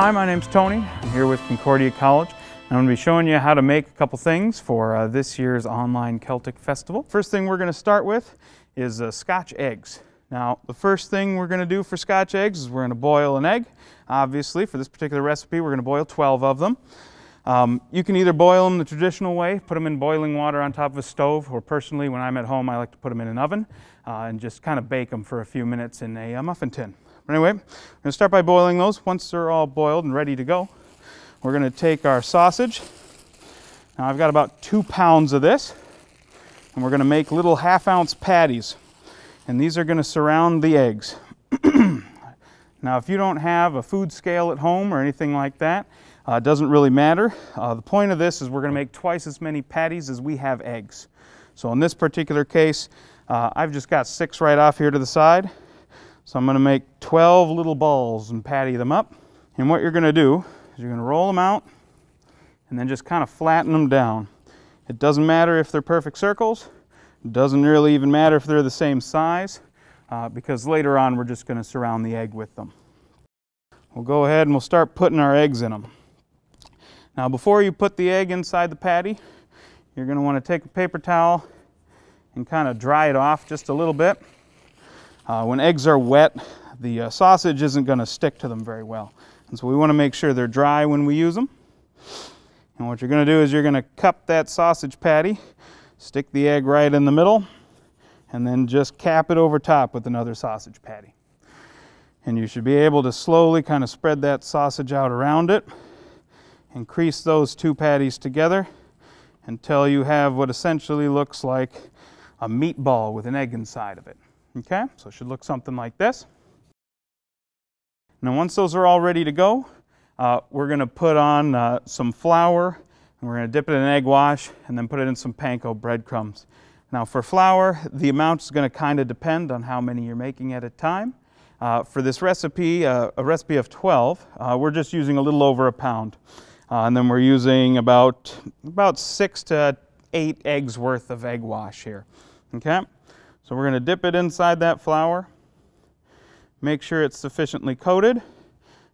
Hi, my name's Tony. I'm here with Concordia College. I'm going to be showing you how to make a couple things for this year's online Celtic Festival. First thing we're going to start with is Scotch eggs. Now, the first thing we're going to do for Scotch eggs is we're going to boil an egg. Obviously, for this particular recipe, we're going to boil 12 of them. You can either boil them the traditional way, put them in boiling water on top of a stove, or personally, when I'm at home, I like to put them in an oven and just kind of bake them for a few minutes in a muffin tin. But anyway, we're going to start by boiling those. Once they're all boiled and ready to go, we're going to take our sausage. Now I've got about 2 pounds of this, and we're going to make little half-ounce patties. And these are going to surround the eggs. Now if you don't have a food scale at home or anything like that, it doesn't really matter. The point of this is we're going to make twice as many patties as we have eggs. So in this particular case, I've just got 6 right off here to the side. So I'm going to make 12 little balls and patty them up. And what you're going to do is you're going to roll them out and then just kind of flatten them down. It doesn't matter if they're perfect circles. It doesn't really even matter if they're the same size because later on we're just going to surround the egg with them. We'll go ahead and we'll start putting our eggs in them. Now before you put the egg inside the patty, you're going to want to take a paper towel and kind of dry it off just a little bit. When eggs are wet, the sausage isn't going to stick to them very well. And so we want to make sure they're dry when we use them. And what you're going to do is you're going to cup that sausage patty, stick the egg right in the middle, and then just cap it over top with another sausage patty. And you should be able to slowly kind of spread that sausage out around it and crease those 2 patties together until you have what essentially looks like a meatball with an egg inside of it. Okay, so it should look something like this. Now once those are all ready to go, we're going to put on some flour, and we're going to dip it in an egg wash and then put it in some panko breadcrumbs. Now for flour, the amount is going to kind of depend on how many you're making at a time. For this recipe, a recipe of 12, we're just using a little over 1 pound. And then we're using about 6 to 8 eggs worth of egg wash here. Okay? So we're going to dip it inside that flour, make sure it's sufficiently coated.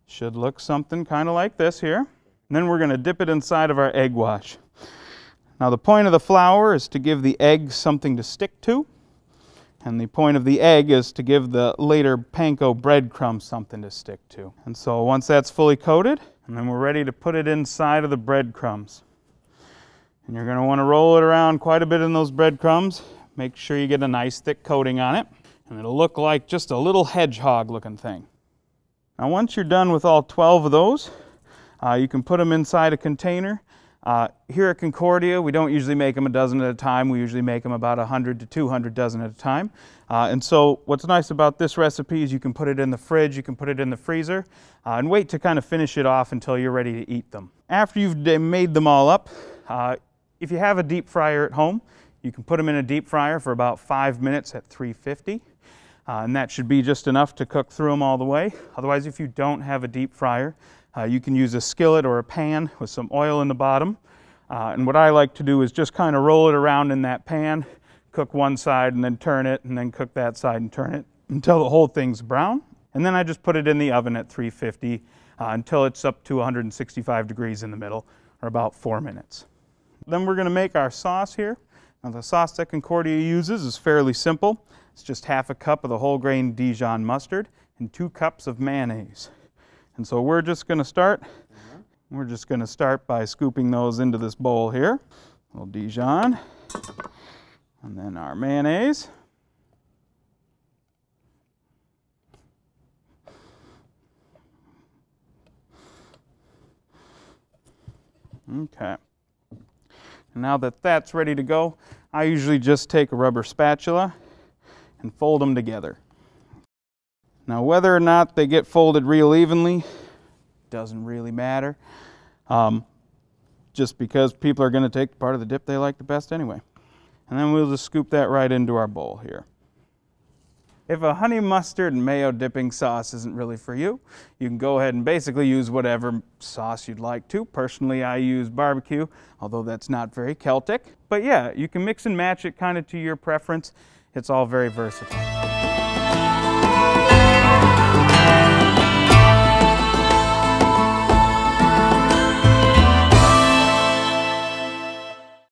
Should look something kind of like this here. And then we're going to dip it inside of our egg wash. Now the point of the flour is to give the egg something to stick to, and the point of the egg is to give the later panko breadcrumbs something to stick to. And so once that's fully coated, and then we're ready to put it inside of the breadcrumbs. And you're going to want to roll it around quite a bit in those breadcrumbs. Make sure you get a nice thick coating on it, and it'll look like just a little hedgehog looking thing. Now once you're done with all 12 of those, you can put them inside a container. Here at Concordia, we don't usually make them a dozen at a time. We usually make them about 100 to 200 dozen at a time. And so what's nice about this recipe is you can put it in the fridge, you can put it in the freezer, and wait to kind of finish it off until you're ready to eat them. After you've made them all up, if you have a deep fryer at home, you can put them in a deep fryer for about 5 minutes at 350. And that should be just enough to cook through them all the way. Otherwise, if you don't have a deep fryer, you can use a skillet or a pan with some oil in the bottom. And what I like to do is just kind of roll it around in that pan, cook one side and then turn it, and then cook that side and turn it until the whole thing's brown. And then I just put it in the oven at 350 until it's up to 165 degrees in the middle, or about 4 minutes. Then we're going to make our sauce here. Now the sauce that Concordia uses is fairly simple. It's just half a cup of the whole grain Dijon mustard and 2 cups of mayonnaise. And so we're just going to start. We're just going to start by scooping those into this bowl here. A little Dijon, and then our mayonnaise. Okay. And now that that's ready to go, I usually just take a rubber spatula and fold them together. Now whether or not they get folded real evenly doesn't really matter, just because people are going to take part of the dip they like the best anyway. And then we'll just scoop that right into our bowl here. If a honey mustard and mayo dipping sauce isn't really for you, you can go ahead and basically use whatever sauce you'd like to. Personally, I use barbecue, although that's not very Celtic. But yeah, you can mix and match it kind of to your preference. It's all very versatile.